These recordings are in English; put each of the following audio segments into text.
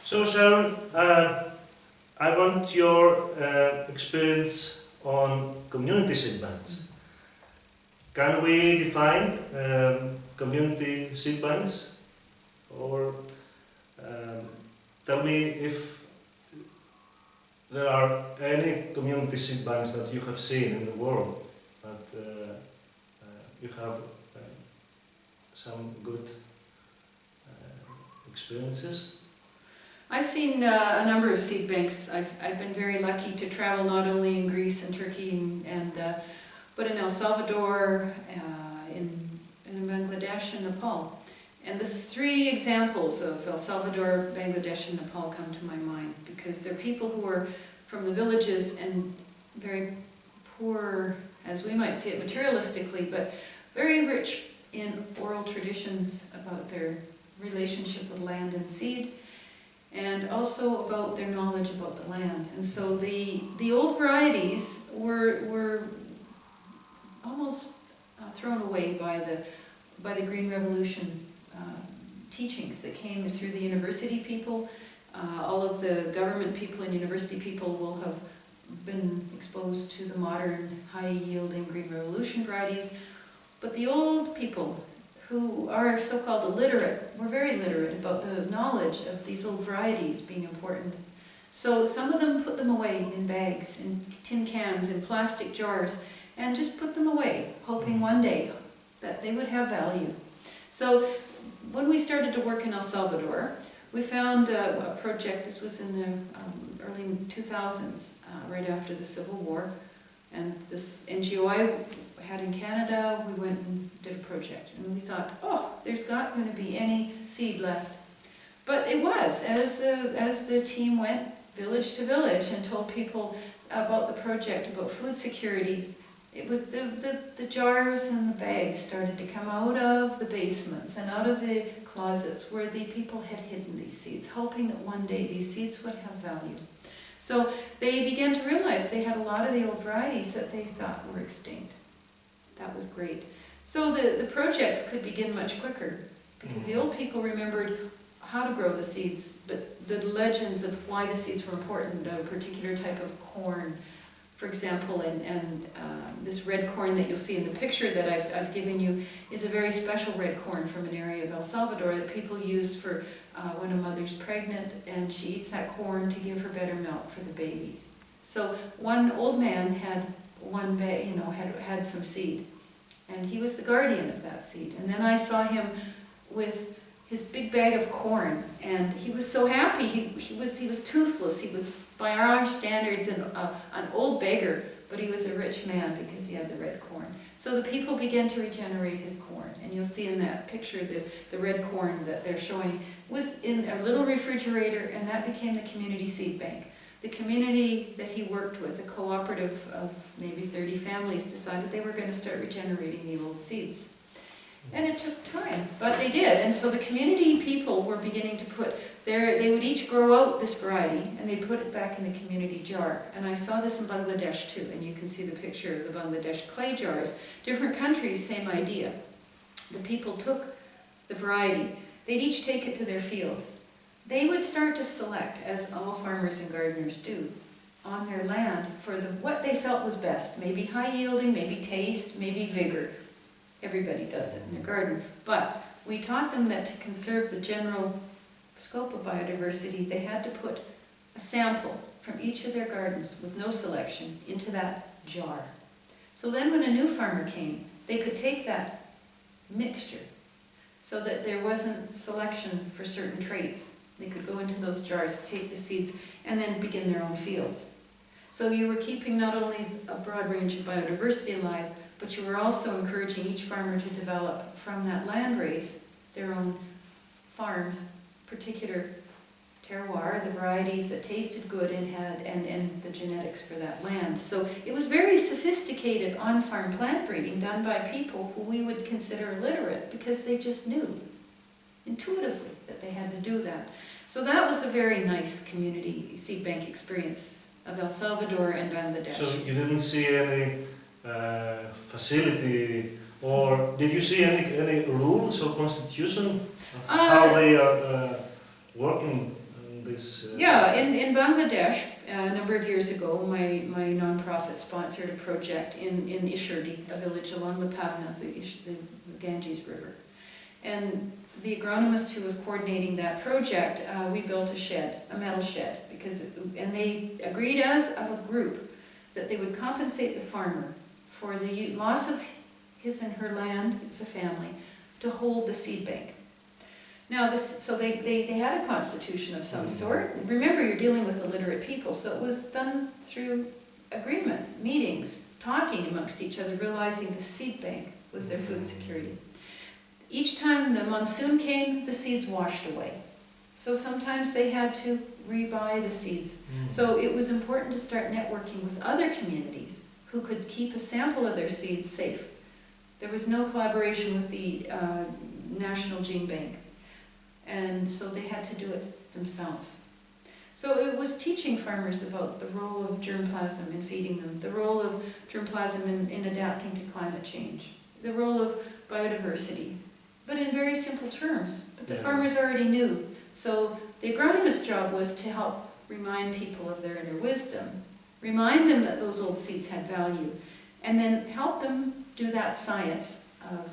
So Sharon, I want your experience on community seedbanks. Can we define community seedbanks? Or tell me if there are any community seedbanks that you have seen in the world that you have some good experiences? I've seen a number of seed banks. I've been very lucky to travel not only in Greece and Turkey but in El Salvador, in Bangladesh and Nepal. And the three examples of El Salvador, Bangladesh and Nepal come to my mind because they're people who are from the villages and very poor, as we might see it materialistically, but very rich in oral traditions about their relationship with land and seed, and also about their knowledge about the land. And so the old varieties were almost thrown away by the Green Revolution teachings that came through the university people. All of the government people and university people will have been exposed to the modern high-yielding Green Revolution varieties, but the old people who are so-called illiterate, were very literate about the knowledge of these old varieties being important. So some of them put them away in bags, in tin cans, in plastic jars, and just put them away, hoping one day that they would have value. So when we started to work in El Salvador, we found a project. This was in the early 2000s, right after the Civil War, and this NGO I had in Canada, we went and did a project, and we thought, oh, there's not going to be any seed left. But it was, as the team went village to village and told people about the project, about food security, it was the jars and the bags started to come out of the basements and out of the closets where the people had hidden these seeds, hoping that one day these seeds would have value. So they began to realize they had a lot of the old varieties that they thought were extinct. That was great. So the projects could begin much quicker because the old people remembered how to grow the seeds, but the legends of why the seeds were important, a particular type of corn, for example, and this red corn that you'll see in the picture that I've given you is a very special red corn from an area of El Salvador that people use for when a mother's pregnant and she eats that corn to give her better milk for the babies. So one old man had one bag, had some seed, and he was the guardian of that seed. And then I saw him with his big bag of corn, and he was so happy. He was toothless. He was, by our standards, an old beggar, but he was a rich man because he had the red corn. So the people began to regenerate his corn, and you'll see in that picture the red corn that they're showing was in a little refrigerator, and that became the community seed bank. The community that he worked with, a cooperative of maybe 30 families, decided they were going to start regenerating the old seeds. And it took time, but they did. And so the community people were beginning to put they would each grow out this variety, and they'd put it back in the community jar. And I saw this in Bangladesh too, and you can see the picture of the Bangladesh clay jars. Different countries, same idea. The people took the variety. They'd each take it to their fields. They would start to select, as all farmers and gardeners do, on their land for what they felt was best. Maybe high yielding, maybe taste, maybe vigor. Everybody does it in their garden. But we taught them that to conserve the general scope of biodiversity, they had to put a sample from each of their gardens with no selection into that jar. So then when a new farmer came, they could take that mixture so that there wasn't selection for certain traits. They could go into those jars, take the seeds, and then begin their own fields. So you were keeping not only a broad range of biodiversity alive, but you were also encouraging each farmer to develop from that land race their own farms, particular terroir, the varieties that tasted good and had and the genetics for that land. So it was very sophisticated on-farm plant breeding done by people who we would consider illiterate because they just knew intuitively that they had to do that. So that was a very nice community seed bank experience of El Salvador and Bangladesh. So you didn't see any facility, or did you see any rules or constitution of how they are working this? Yeah, in Bangladesh, a number of years ago, my nonprofit sponsored a project in Ishirdi, a village along the Pavna, the Ganges River. And the agronomist who was coordinating that project, we built a shed, a metal shed, and they agreed as a group that they would compensate the farmer for the loss of his and her land, it was a family, to hold the seed bank. Now, so they had a constitution of some sort. Remember, you're dealing with illiterate people, so it was done through agreement, meetings, talking amongst each other, realizing the seed bank was their food security. Each time the monsoon came, the seeds washed away. So sometimes they had to rebuy the seeds. So it was important to start networking with other communities who could keep a sample of their seeds safe. There was no collaboration with the National Gene Bank, and so they had to do it themselves. So it was teaching farmers about the role of germplasm in feeding them, the role of germplasm in adapting to climate change, the role of biodiversity, but in very simple terms. But the farmers already knew. So the agronomist's job was to help remind people of their inner wisdom, remind them that those old seeds had value, and then help them do that science of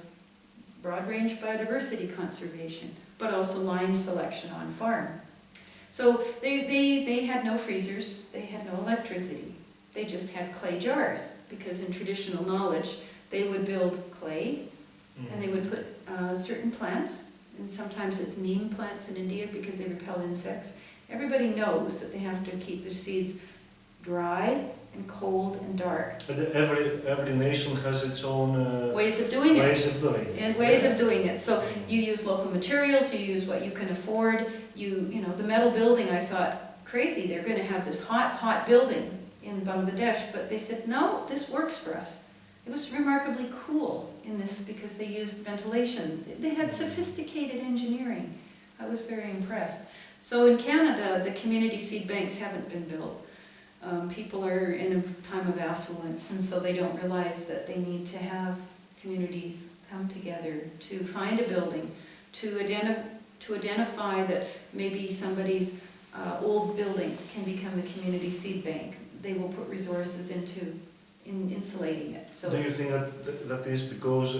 broad range biodiversity conservation, but also line selection on farm. So they had no freezers, they had no electricity, they just had clay jars, because in traditional knowledge they would build clay and they would put certain plants, and sometimes it's neem plants in India because they repel insects. Everybody knows that they have to keep their seeds dry and cold and dark. But every nation has its own ways of doing it. So Mm. you use local materials, you use what you can afford. You know, the metal building, I thought, crazy, they're going to have this hot building in Bangladesh, but they said, no, this works for us. It was remarkably cool in this because they used ventilation. They had sophisticated engineering. I was very impressed. So in Canada, the community seed banks haven't been built. People are in a time of affluence, and so they don't realize that they need to have communities come together to find a building, to identify that maybe somebody's old building can become the community seed bank. They will put resources into insulating it. So do you think that is because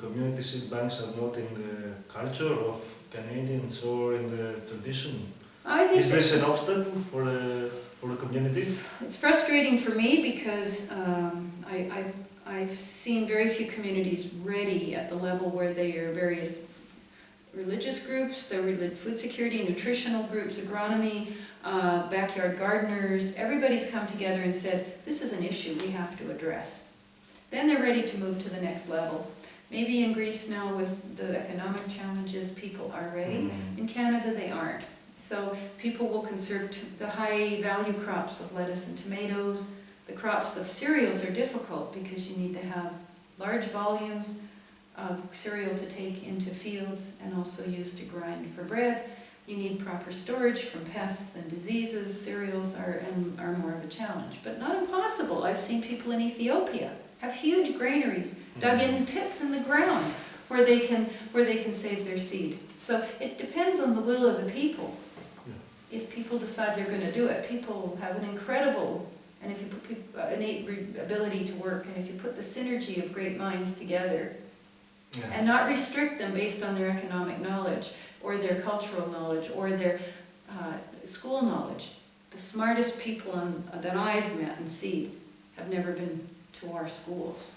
community seed banks are not in the culture of Canadians or in the tradition? I think is this an obstacle for the community? It's frustrating for me because I've seen very few communities ready at the level where they are various religious groups, there are food security, nutritional groups, agronomy, backyard gardeners. Everybody's come together and said, this is an issue we have to address. Then they're ready to move to the next level. Maybe in Greece now with the economic challenges, people are ready. In Canada, they aren't. So people will conserve the high value crops of lettuce and tomatoes. The crops of cereals are difficult because you need to have large volumes of cereal to take into fields and also use to grind for bread. You need proper storage from pests and diseases. Cereals are more of a challenge, but not impossible. I've seen people in Ethiopia have huge granaries dug in pits in the ground where they can save their seed. So it depends on the will of the people. If people decide they're going to do it, people have an incredible, and if you put innate ability to work, and if you put the synergy of great minds together, and not restrict them based on their economic knowledge, or their cultural knowledge, or their school knowledge. The smartest people that I've met and seen have never been to our schools.